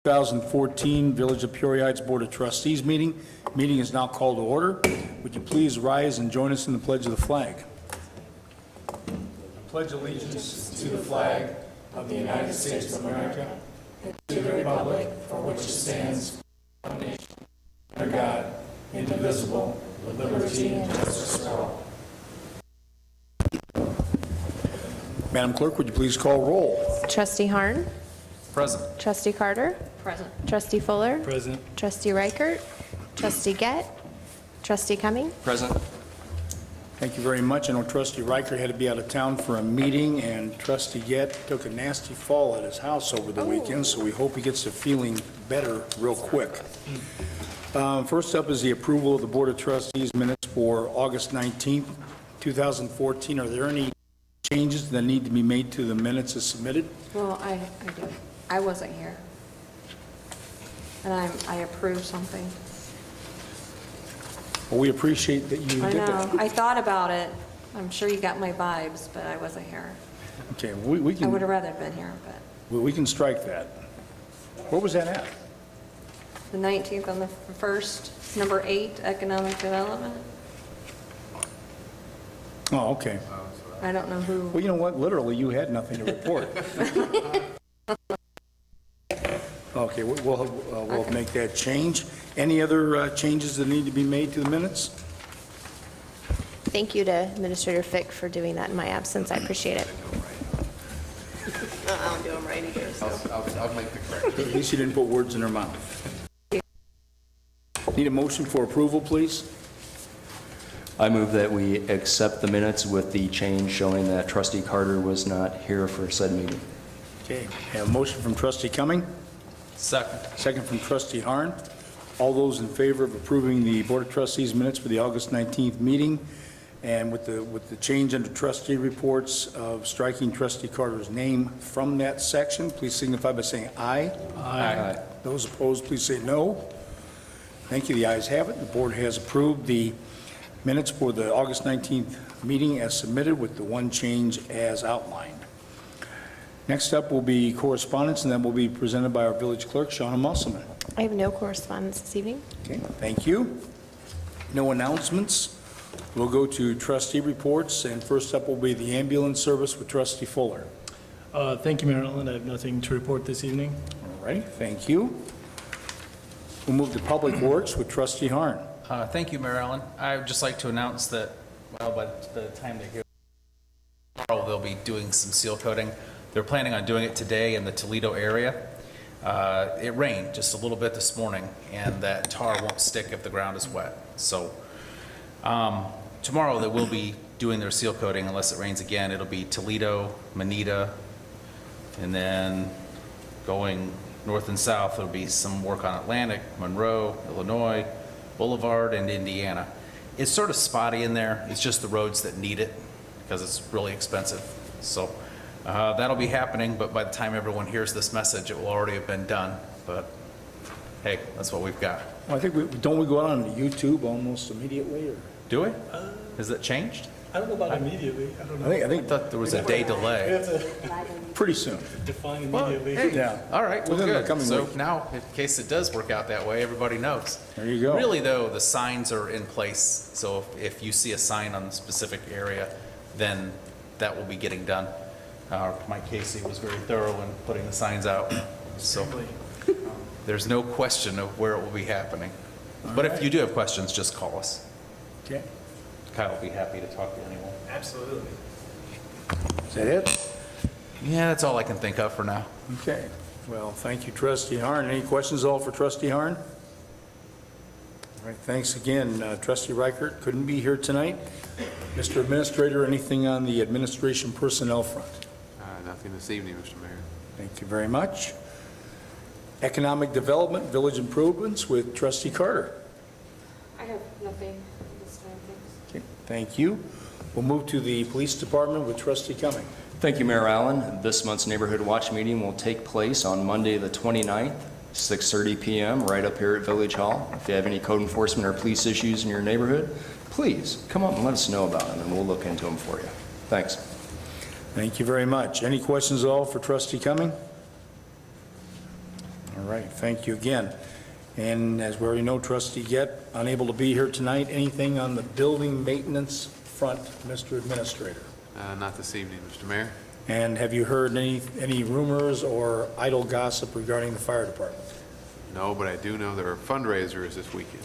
2014 Village of Peoria Heights Board of Trustees meeting. Meeting is now called to order. Would you please rise and join us in the pledge of the flag? I pledge allegiance to the flag of the United States of America and to the republic for which it stands, one nation, under God, indivisible, with liberty and justice for all. Madam Clerk, would you please call roll? Trustee Harn. Present. Trustee Carter. Present. Trustee Fuller. Present. Trustee Reichert. Trustee Gett. Trustee Cumming. Present. Thank you very much. I know Trustee Riker had to be out of town for a meeting, and Trustee Gett took a nasty fall at his house over the weekend, so we hope he gets to feeling better real quick. First up is the approval of the Board of Trustees minutes for August 19th, 2014. Are there any changes that need to be made to the minutes as submitted? Well, I do. I wasn't here. And I approved something. Well, we appreciate that you I did know. that. I thought about it. I'm sure you got my vibes, but I wasn't here. Okay, we I would can, have rather been here, but we can strike that. What was that at? the 19th on the first, number 8, economic development. Oh, okay. I don't know who. Well, you know what? Literally, you had nothing to report. Okay, we'll make that change. Any other changes that need to be made to the minutes? Thank you to Administrator Fick for doing that in my absence. I appreciate it. I don't do them right either. I'll make the correction. At least you didn't put words in her mouth. Need a motion for approval, please? I move that we accept the minutes with the change showing that Trustee Carter was not here for said meeting. Okay, have a motion from Trustee Cumming, Second. second from Trustee Harn. All those in favor of approving the Board of Trustees minutes for the August 19th meeting and with the change under trustee reports of striking Trustee Carter's name from that section, please signify by saying aye. Aye. Those opposed, please say no. Thank you. The ayes have it. The board has approved the minutes for the August 19th meeting as submitted with the one change as outlined. Next up will be correspondence, and that will be presented by our village clerk, Shauna Musselman. I have no correspondence this evening. Okay, thank you. No announcements. We'll go to trustee reports, and first up will be the ambulance service with Trustee Fuller. Thank you, Mayor Allen. I have nothing to report this evening. All right, thank you. We'll move to Public Works with Trustee Harn. Thank you, Mayor Allen. I would just like to announce that, well, by the time they hear tomorrow, they'll be doing some seal coating. They're planning on doing it today in the Toledo area. It rained just a little bit this morning, and that tar won't stick if the ground is wet. So tomorrow they will be doing their seal coating unless it rains again. It'll be Toledo, Manita, and then going north and south, there'll be some work on Atlantic, Monroe, Illinois, Boulevard, and Indiana. It's sort of spotty in there. It's just the roads that need it because it's really expensive. So that'll be happening, but by the time everyone hears this message, it will already have been done. But hey, that's what we've got. Well, I think don't we go out on YouTube almost immediately? Or? Do we? Has it changed? I don't know about immediately. I don't know. I think I thought there was a day We delay. have to pretty soon. define immediately. Hey, Yeah. all right, well, Within the good. coming So week. now, in case it does work out that way, everybody knows. There you go. Really, though, the signs are in place, so if you see a sign on a specific area, then that will be getting done. Mike Casey was very thorough in putting the signs out, so there's no question of where it will be happening. But if you do have questions, just call us. Okay. Kyle will be happy to talk to anyone. Absolutely. Is that it? Yeah, that's all I can think of for now. Okay. Well, thank you, Trustee Harn. Any questions all for Trustee Harn? All right, thanks again. Trustee Reichert couldn't be here tonight. Mr. Administrator, anything on the administration personnel front? Nothing this evening, Mr. Mayor. Thank you very much. Economic Development, Village Improvements with Trustee Carter. I have nothing this time, thanks. Okay, thank you. We'll move to the Police Department with Trustee Cumming. Thank you, Mayor Allen. This month's Neighborhood Watch meeting will take place on Monday, the 29th, 6:30 p.m. right up here at Village Hall. If you have any code enforcement or police issues in your neighborhood, please come up and let us know about them, and we'll look into them for you. Thanks. Thank you very much. Any questions at all for Trustee Cumming? All All right, thank you again. And as we already know, Trustee Gett, unable to be here tonight. Anything on the building maintenance front, Mr. Administrator? Not this evening, Mr. Mayor. And have you heard any rumors or idle gossip regarding the fire department? No, but I do know there are fundraisers this weekend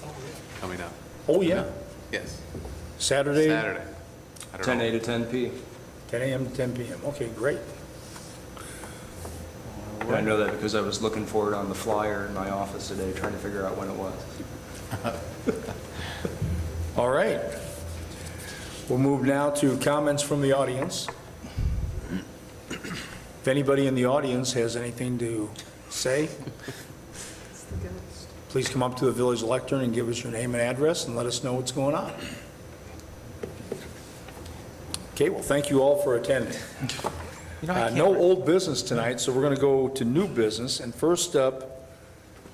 coming up. Oh, yeah. Yes, Saturday? Saturday. I don't 10 know. A to 10 P. 10 a.m. to 10 p.m. Okay, great. I know that because I was looking for it on the flyer in my office today, trying to figure out when it was. All right. We'll move now to comments from the audience. If anybody in the audience has anything to say, please come up to the village lectern and give us your name and address and let us know what's going on. Okay, well, thank you all for attending. No old business tonight, so we're going to go to new business. And first up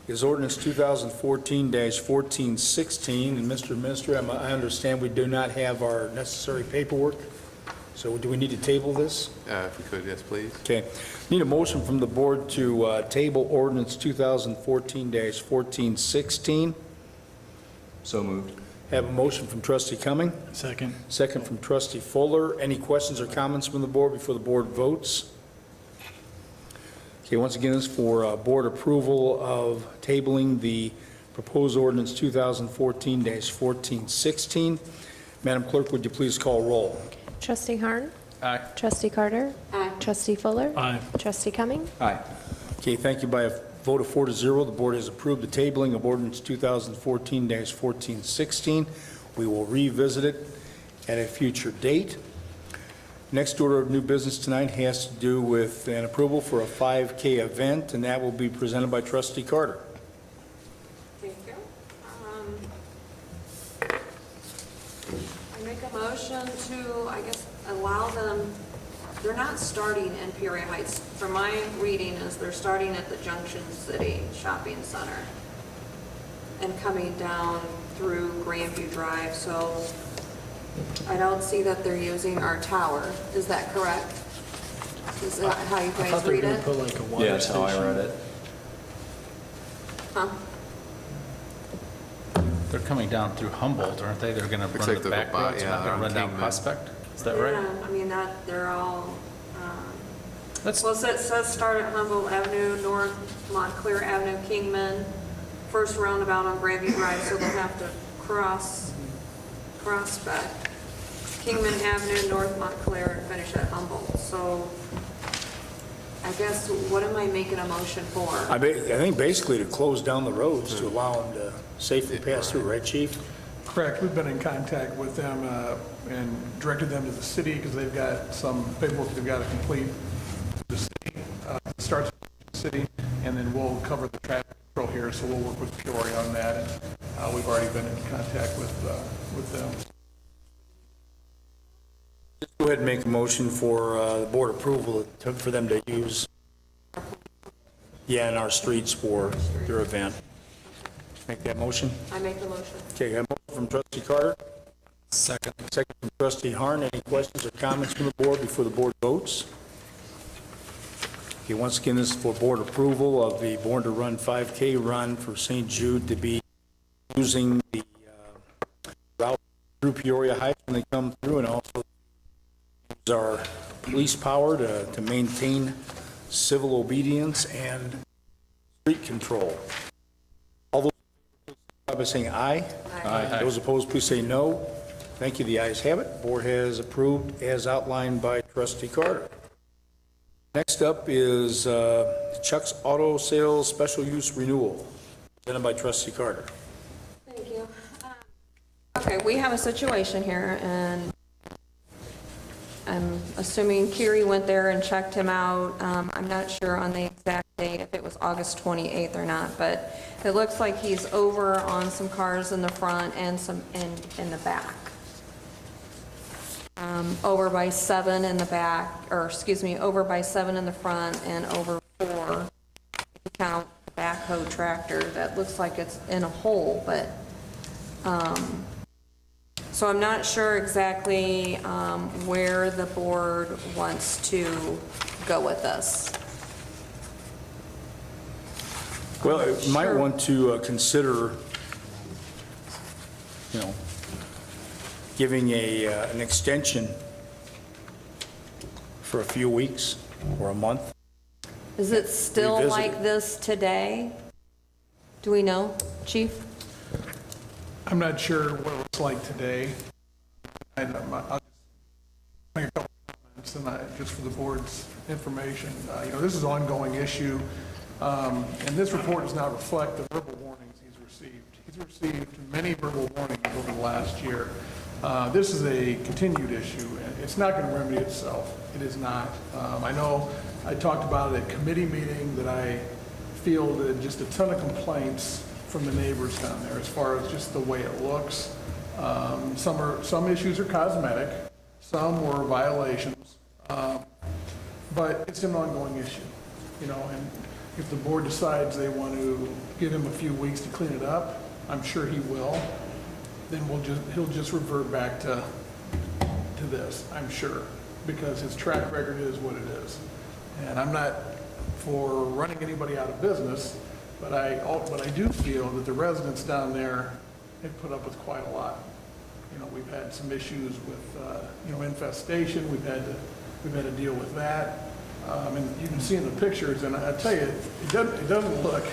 is ordinance 2014-1416. And Mr. Administrator, I understand we do not have our necessary paperwork. So do we need to table this? If we could, yes, please. Okay. Need a motion from the board to table ordinance 2014-1416. So moved. Have a motion from trustee Cumming, Second. second from trustee Fuller. Any questions or comments from the board before the board votes? Okay, once again, this is for board approval of tabling the proposed ordinance 2014-1416. Madam Clerk, would you please call roll? Trustee Harn? Aye. Trustee Carter? Aye. Trustee Fuller? Aye. Trustee Cumming? Aye. Okay, thank you. By a vote of 4 to 0, the board has approved the tabling of ordinance 2014-1416. We will revisit it at a future date. Next order of new business tonight has to do with an approval for a 5K event, and that will be presented by trustee Carter. Thank you. I make a motion to, I guess, allow them, they're not starting in Peoria Heights. From my reading is they're starting at the Junction City Shopping Center and coming down through Grandview Drive. So I don't see that they're using our tower. Is that correct? Is that how you I guys thought they were read going to it? put like a water Yeah, that's how I station. read it. Huh? They're coming down through Humboldt, aren't they? They're going to Looks run like the they'll back go by- roads, yeah, not they're going to on run down Kingman. Prospect? Is that right? Yeah, I mean, that, they're all, Let's, well, it says start at Humboldt Avenue, North Montclair Avenue, Kingman, first roundabout on Grandview Drive, so they'll have to cross back. Kingman Avenue, North Montclair, and finish at Humboldt. So I guess, what am I making a motion for? I think basically to close down the roads to allow them to safely pass through, right, Chief? Correct. We've been in contact with them and directed them to the city because they've got some paperwork they've got to complete. The city starts with the city, and then we'll cover the traffic control here, so we'll work with Peoria on that. And we've already been in contact with them. Go ahead and make a motion for the board approval for them to use, in our streets for their event. Make that motion. I make the motion. Okay, I have a motion from trustee Carter. second. Second from trustee Harn. Any questions or comments from the board before the board votes? Okay, once again, this is for board approval of the Born to Run 5K run for St. Jude to be using the route through Peoria Heights when they come through, and also use our police power to maintain civil obedience and street control. All those in favor, by saying aye. Aye. Those opposed, please say no. Thank you. The ayes have it. Board has approved as outlined by trustee Carter. Next up is Chuck's Auto Sales Special Use Renewal, presented by trustee Carter. Thank you. Okay, we have a situation here, and I'm assuming Kiri went there and checked him out. I'm not sure on the exact date, if it was August 28th or not, but it looks like he's over on some cars in the front and some in the back. Over by 7 in the back, or excuse me, over by 7 in the front and over 4, if you count the backhoe tractor, that looks like it's in a hole, but, so I'm not sure exactly where the board wants to go with this. Well, you might want to consider, giving an extension for a few weeks or a month. Is it still Revisit like it. this today? Do we know, Chief? I'm not sure what it looks like today. I'll just make a couple comments tonight, just for the board's information. This is an ongoing issue, and this report does not reflect the verbal warnings he's received. He's received many verbal warnings over the last year. This is a continued issue, and it's not going to remedy itself. It is not. I know I talked about it at committee meeting that I fielded just a ton of complaints from the neighbors down there as far as just the way it looks. Some issues are cosmetic, some were violations, but it's an ongoing issue, and if the board decides they want to give him a few weeks to clean it up, I'm sure he will, then he'll just revert back to this, I'm sure, because his track record is what it is. And I'm not for running anybody out of business, but I do feel that the residents down there have put up with quite a lot. We've had some issues with, infestation, we've had to deal with that. And you can see in the pictures, and I tell you, it doesn't look,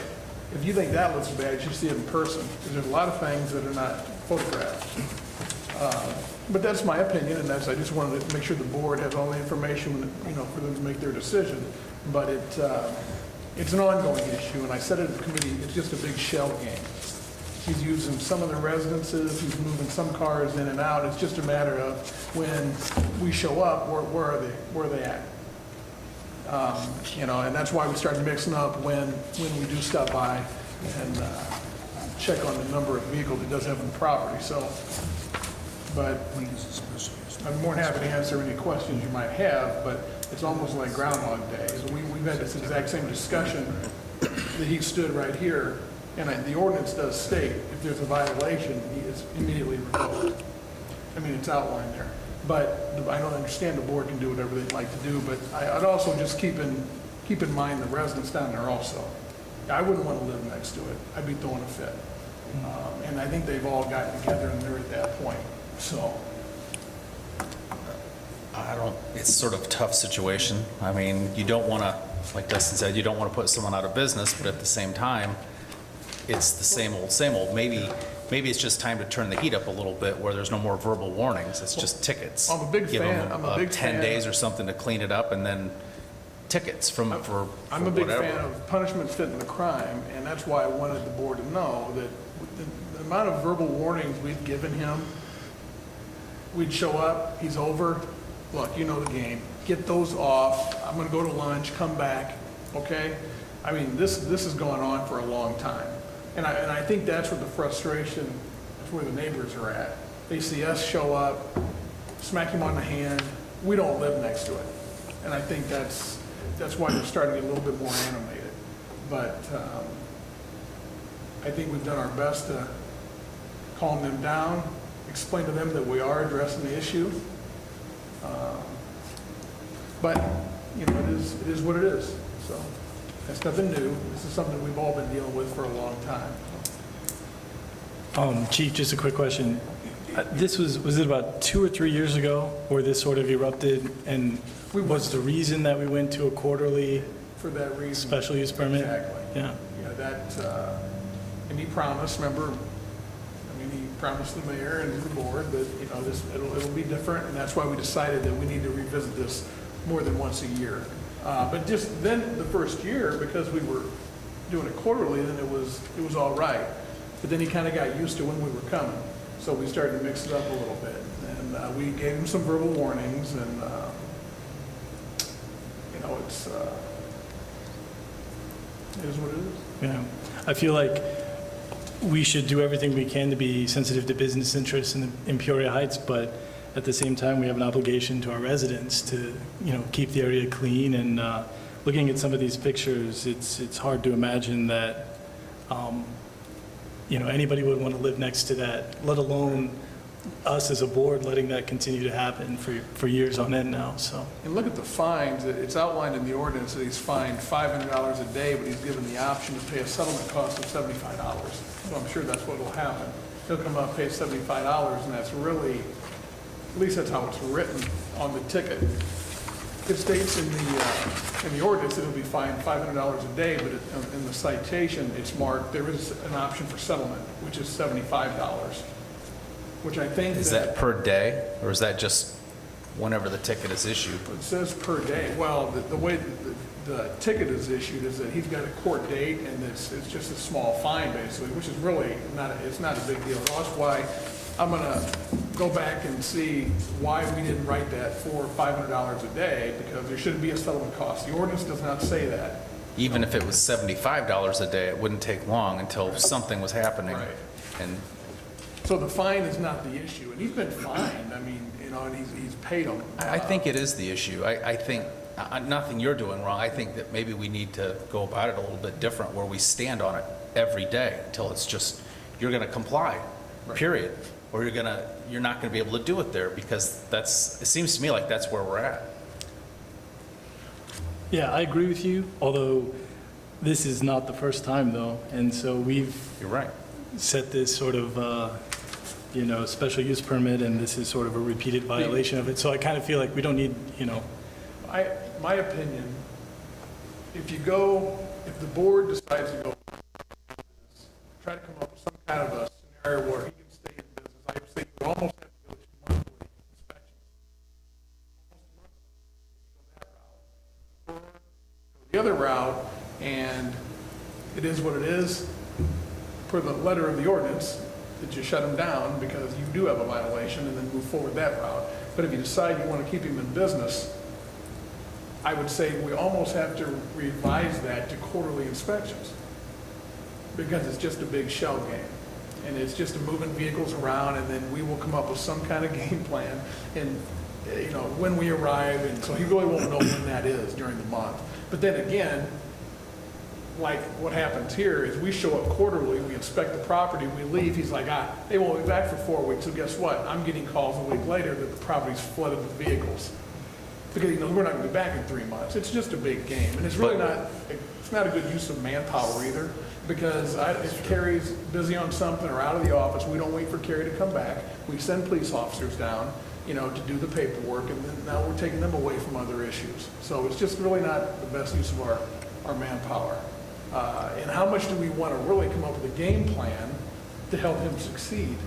if you think that looks bad, you see it in person, because there's a lot of things that are not photographed. But that's my opinion, and I just wanted to make sure the board has all the information, for them to make their decision. But it's an ongoing issue, and I said it at the committee, it's just a big shell game. He's using some of the residences, he's moving some cars in and out. It's just a matter of when we show up, where are they? Where are they at? And that's why we started mixing up when we do stop by and check on the number of vehicles it does have on the property. So, but I'm more than happy to answer any questions you might have, but it's almost like Groundhog Day. So we've had this exact same discussion that he stood right here, and the ordinance does state if there's a violation, he is immediately revoked. I mean, it's outlined there. But I don't understand the board can do whatever they'd like to do, but I'd also just keep in mind the residents down there also. I wouldn't want to live next to it. I'd be throwing a fit. And I think they've all gotten together and they're at that point, so. It's sort of a tough situation. I mean, you don't want to, like Dustin said, you don't want to put someone out of business, but at the same time, it's the same old, same old. Maybe it's just time to turn the heat up a little bit where there's no more verbal warnings. It's just tickets. I'm a big Give fan. them I'm a big 10 fan. days or something to clean it up, and then tickets for I'm a big whatever. fan of punishment fitting the crime, and that's why I wanted the board to know that the amount of verbal warnings we've given him, we'd show up, he's over, look, you know the game, get those off, I'm gonna go to lunch, come back, okay? I mean, this has gone on for a long time, and I think that's where the frustration, that's where the neighbors are at. They see us show up, smack him on the hand, we don't live next to it, and I think that's why they're starting to get a little bit more animated. But I think we've done our best to calm them down, explain to them that we are addressing the issue. But, it is what it is. So that's nothing new. This is something we've all been dealing with for a long time. Chief, just a quick question. This was it about 2 or 3 years ago where this sort of erupted, and was the reason that we went to a quarterly For that reason. special use permit? Exactly. Yeah. Yeah, and he promised, remember, he promised the mayor and the board that, it'll be different, and that's why we decided that we need to revisit this more than once a year. But just then, the first year, because we were doing it quarterly, then it was all right. But then he kind of got used to when we were coming, so we started to mix it up a little bit. And we gave him some verbal warnings, and, it is what it is. Yeah. I feel like we should do everything we can to be sensitive to business interests in Peoria Heights, but at the same time, we have an obligation to our residents to, keep the area clean. And looking at some of these pictures, it's hard to imagine that, anybody would want to live next to that, let alone, us as a board letting that continue to happen for years on end now, so. And look at the fines, it's outlined in the ordinance that he's fined $500 a day, but he's given the option to pay a settlement cost of $75. So I'm sure that's what will happen. He'll come up, pay $75, and that's really, at least that's how it's written on the ticket. It states in the ordinance that it'll be fined $500 a day, but in the citation, it's marked, there is an option for settlement, which is $75, which I think Is that per day, or is that just whenever the ticket is issued? It says per day. Well, the way the ticket is issued is that he's got a court date, and it's just a small fine, basically, which is really it's not a big deal. That's why I'm going to go back and see why we didn't write that for $500 a day, because there shouldn't be a settlement cost. The ordinance does not say that. Even if it was $75 a day, it wouldn't take long until something was happening. Right. And So the fine is not the issue, and he's been fined, I mean, and he's paid them. I think it is the issue. I think, nothing you're doing wrong. I think that maybe we need to go about it a little bit different, where we stand on it every day until it's just, you're going to comply, period. Or you're not going to be able to do it there, because it seems to me like that's where we're at. Yeah, I agree with you, although this is not the first time though, and so we've You're right. set this sort of, special use permit, and this is sort of a repeated violation of it, so I kind of feel like we don't need, My opinion, if the board decides to go, try to come up with some kind of a scenario where he can stay in business, I would say you almost have to go to monthly inspections. Or go the other route, and it is what it is, per the letter of the ordinance, that you shut him down because you do have a violation, and then move forward that route. But if you decide you want to keep him in business, I would say we almost have to revise that to quarterly inspections, because it's just a big shell game. And it's just moving vehicles around, and then we will come up with some kind of game plan, and, when we arrive, and so he really won't know when that is during the month. But then again, like what happens here is we show up quarterly, we inspect the property, we leave, he's like, they won't be back for 4 weeks, so guess what? I'm getting calls a week later that the property's flooded with vehicles. Because, we're not gonna be back in 3 months. It's just a big game, and it's really it's not a good use of manpower either, because if Carrie's busy on something or out of the office, we don't wait for Carrie to come back. We send police officers down, to do the paperwork, and then now we're taking them away from other issues. So it's just really not the best use of our manpower. And how much do we want to really come up with a game plan to help him succeed?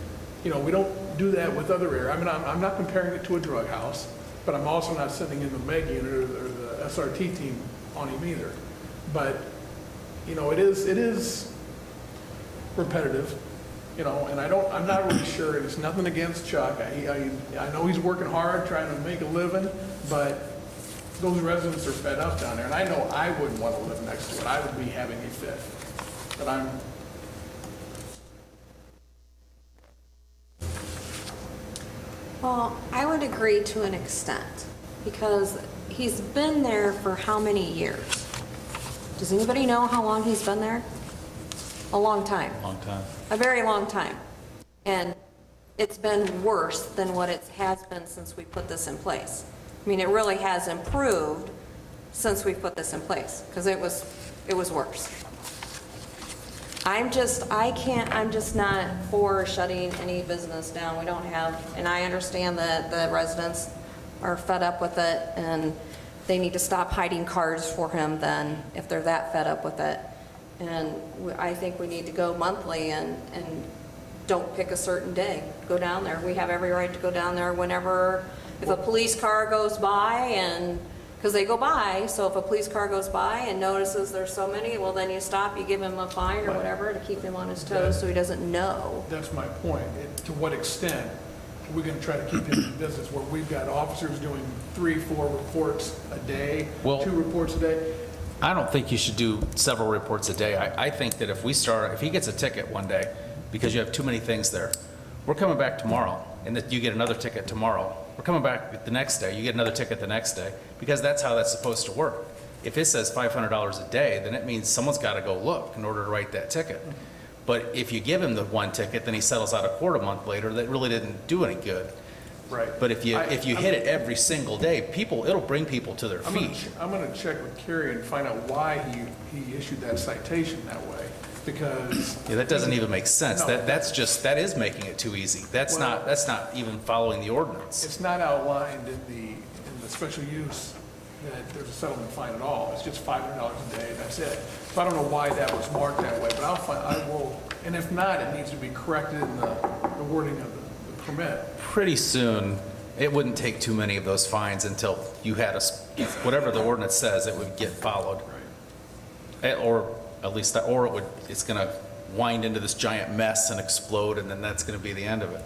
We don't do that with other areas. I mean, I'm not comparing it to a drug house, but I'm also not sending in the MEG unit or the SRT team on him either. But, it is repetitive, and I'm not really sure, and it's nothing against Chuck. I know he's working hard trying to make a living, but those residents are fed up down there, and I know I wouldn't want to live next to it. I would be having a fit. But Well, I would agree to an extent, because he's been there for how many years? Does anybody know how long he's been there? A long time. Long time. A very long time. And it's been worse than what it has been since we put this in place. I mean, it really has improved since we put this in place, because it was worse. I'm just not for shutting any business down. We don't have, and I understand that the residents are fed up with it, and they need to stop hiding cars for him then, if they're that fed up with it. And I think we need to go monthly and don't pick a certain day. Go down there. We have every right to go down there whenever, if a police car goes by, and because they go by, so if a police car goes by and notices there's so many, well, then you stop, you give him a fine or whatever to keep him on his toes so he doesn't know. that's my point. To what extent are we going to try to keep him in business, where we've got officers doing 3-4 reports a day, Well- 2 reports a day? I don't think you should do several reports a day. I think that if he gets a ticket one day because you have too many things there, we're coming back tomorrow, and that you get another ticket tomorrow. We're coming back the next day, you get another ticket the next day, because that's how that's supposed to work. If it says $500 a day, then it means someone's got to go look in order to write that ticket. But if you give him the one ticket, then he settles out of court a month later, that really didn't do any good. Right. But if you hit it every single day, it'll bring people to their feet. I'm gonna check with Kerry and find out why he issued that citation that way, because. Yeah, that doesn't even make sense. No. That is making it too easy. That's Well- not even following the ordinance. It's not outlined in the special use that there's a settlement fine at all. It's just $500 a day, that's it. So I don't know why that was marked that way, but I will, and if not, it needs to be corrected in the wording of the permit. Pretty soon, it wouldn't take too many of those fines until you had whatever the ordinance says, it would get followed. Or at least, it's gonna wind into this giant mess and explode, and then that's gonna be the end of it.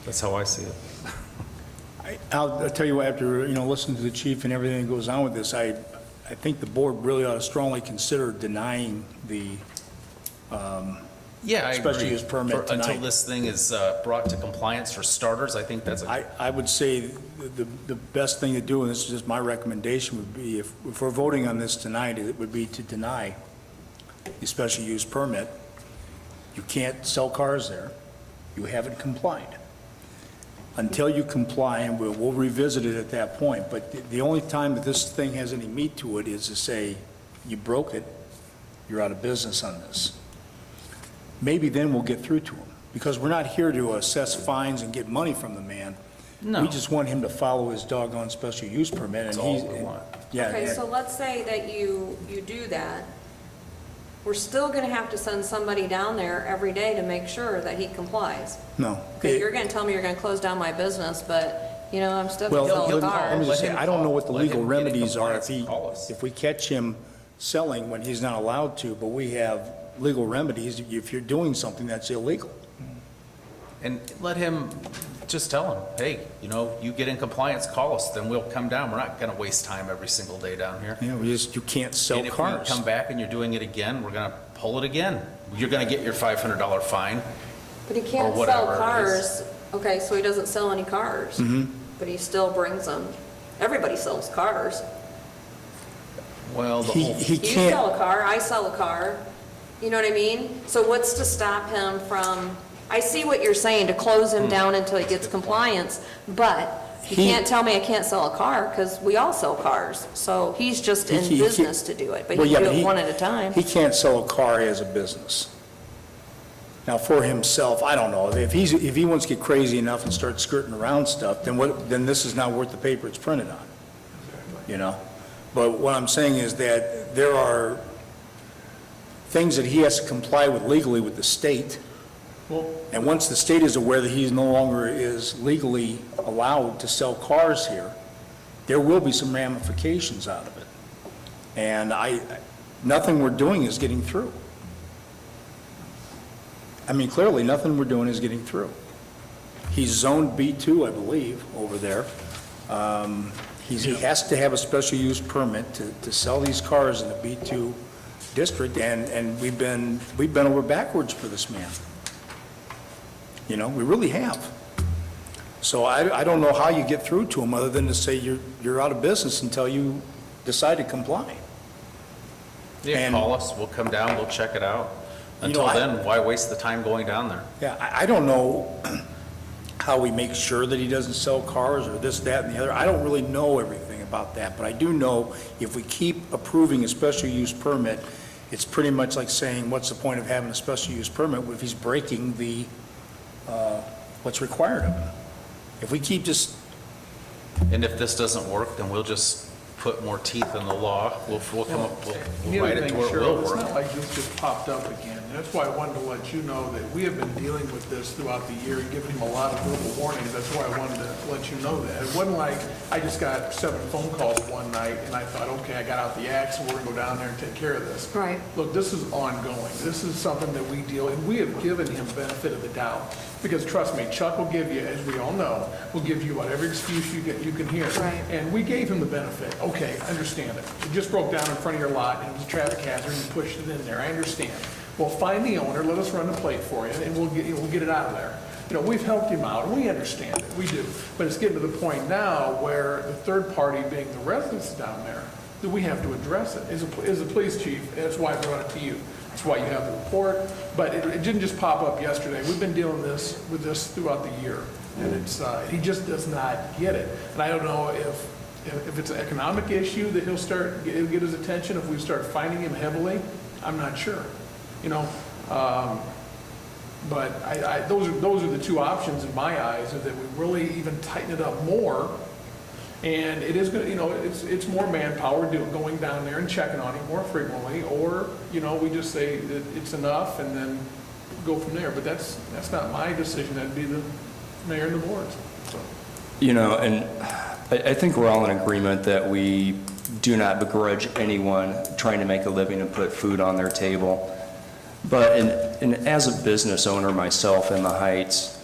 That's how I see it. I'll tell you what, after, listening to the chief and everything that goes on with this, I think the board really ought to strongly consider denying the, Yeah, I agree. Special use permit tonight. Until this thing is brought to compliance for starters, I think that's I would say the best thing to do, and this is just my recommendation, would be, if we're voting on this tonight, it would be to deny the special use permit. You can't sell cars there. You haven't complied. Until you comply, and we'll revisit it at that point, but the only time that this thing has any meat to it is to say, you broke it, you're out of business on this. Maybe then we'll get through to him, because we're not here to assess fines and get money from the man. No. We just want him to follow his doggone special use permit, and That's all he's. we want. Yeah. Okay, yeah. so let's say that you do that. We're still gonna have to send somebody down there every day to make sure that he complies. No. Okay, you're gonna tell me you're gonna close down my business, but, I'm still Well, gonna sell let me cars. just say, Let him I don't know what the call. Let legal him get in remedies are compliance. if we catch him selling when he's not allowed to, but we have legal remedies if you're doing something that's illegal. And let him, just tell him, hey, you get in compliance, call us, then we'll come down. We're not gonna waste time every single day down here. You can't sell And if you cars. come back and you're doing it again, we're gonna pull it again. You're gonna get your $500 fine. But he can't or sell whatever it cars, okay, so he doesn't sell any cars. Mm-hmm. But he still brings them. Everybody sells cars. Well, the He whole, he You can't, sell a car, I sell a car, you know what I mean? So what's to stop him from, I see what you're saying, to close him down until he gets compliance, but you He- can't tell me I can't sell a car, because we all sell cars. So he's just in He- he- business to do it, but Well, he yeah, can but do it one at a time. he can't sell a car as a business. Now, for himself, I don't know. If he wants to get crazy enough and start skirting around stuff, then this is not worth the paper it's printed on, But what I'm saying is that there are things that he has to comply with legally with the state. Well, And once the state is aware that he no longer is legally allowed to sell cars here, there will be some ramifications out of it. And nothing we're doing is getting through. I mean, clearly, nothing we're doing is getting through. He's zoned B2, I believe, over there. He has to have a special use permit to sell these cars in the B2 district, and we've been over backwards for this man. We really have. So I don't know how you get through to him other than to say you're out of business until you decide to comply. yeah, and- call us, we'll come down, we'll check it out. Until I- then, why waste the time going down there? Yeah, I don't know how we make sure that he doesn't sell cars or this, that, and the other. I don't really know everything about that, but I do know if we keep approving a special use permit, it's pretty much like saying, what's the point of having a special use permit if he's breaking what's required of him? If we keep just, And if this doesn't work, then we'll just put more teeth in the law. We'll come up, and we'll the write other it to thing, where it will Cheryl, it's work. not like this just popped up again. That's why I wanted to let you know that we have been dealing with this throughout the year and giving him a lot of verbal warnings. That's why I wanted to let you know that. It wasn't like I just got 7 phone calls one night and I thought, okay, I got out the axe and we're gonna go down there and take care of this. Right. Look, this is ongoing. This is something that we deal, and we have given him benefit of the doubt. Because trust me, Chuck will give you, as we all know, will give you whatever excuse you can hear. Right. And we gave him the benefit. Okay, I understand it. It just broke down in front of your lot and it was a traffic hazard and you pushed it in there. I understand. Well, find the owner, let us run the plate for you, and we'll get it out of there. We've helped him out, and we understand it, we do. But it's getting to the point now where the third party, being the residents down there, that we have to address it. As a police chief, that's why I brought it to you. That's why you have the report. But it didn't just pop up yesterday. We've been dealing with this throughout the year. And he just does not get it. And I don't know if it's an economic issue that it'll get his attention if we start fining him heavily. I'm not sure, you know. But those are the two options in my eyes, is that we really even tighten it up more. And it is going to, you know, it's more manpower going down there and checking on him more frequently, or, you know, we just say that it's enough and then go from there. But that's not my decision. That'd be the mayor and the boards. So. You know, and I think we're all in agreement that we do not begrudge anyone trying to make a living and put food on their table. But and as a business owner myself in the Heights,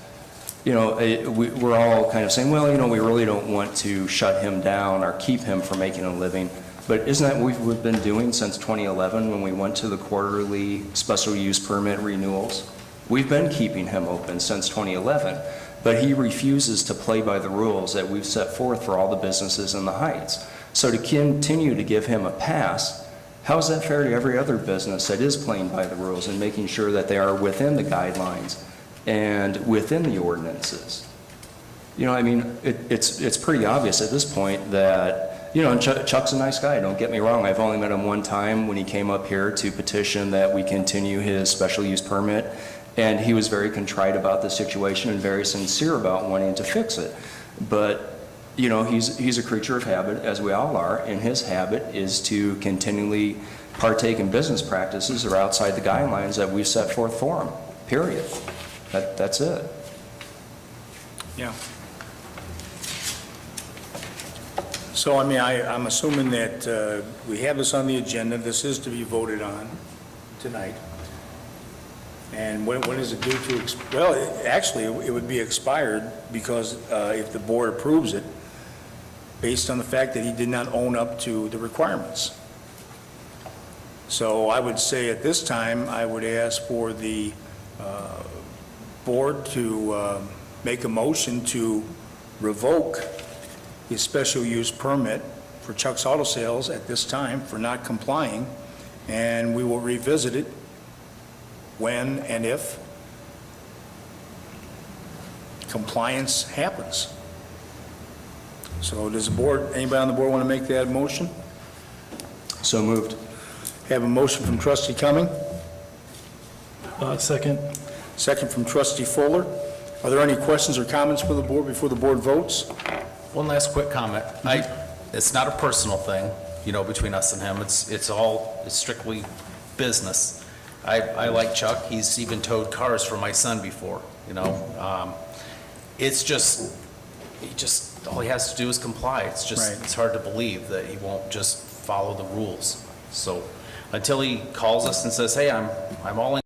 you know, we're all kind of saying, well, you know, we really don't want to shut him down or keep him from making a living. But isn't that what we've been doing since 2011 when we went to the quarterly special use permit renewals? We've been keeping him open since 2011, but he refuses to play by the rules that we've set forth for all the businesses in the Heights. So to continue to give him a pass, how is that fair to every other business that is playing by the rules and making sure that they are within the guidelines and within the ordinances? You know, I mean, it's pretty obvious at this point that, you know, and Chuck's a nice guy, don't get me wrong. I've only met him one time when he came up here to petition that we continue his special use permit, and he was very contrite about the situation and very sincere about wanting to fix it. But, you know, he's a creature of habit, as we all are, and his habit is to continually partake in business practices that are outside the guidelines that we've set forth for him, period. That's it. Yeah. So, I mean, I'm assuming that we have this on the agenda. This is to be voted on tonight. And when is it due to, well, actually, it would be expired because if the board approves it, based on the fact that he did not own up to the requirements. So I would say at this time, I would ask for the board to make a motion to revoke his special use permit for Chuck's Auto Sales at this time for not complying, and we will revisit it when and if compliance happens. So does the board, anybody on the board want to make that motion? So moved. Have a motion from trustee Cumming, Second. second from trustee Fuller. Are there any questions or comments for the board before the board votes? One last quick comment. It's not a personal thing, you know, between us and him. It's strictly business. I like Chuck. He's even towed cars for my son before, you know. It's just, all he has to do is comply. It's just, Right. It's hard to believe that he won't just follow the rules. So until he calls us and says, hey, I'm all in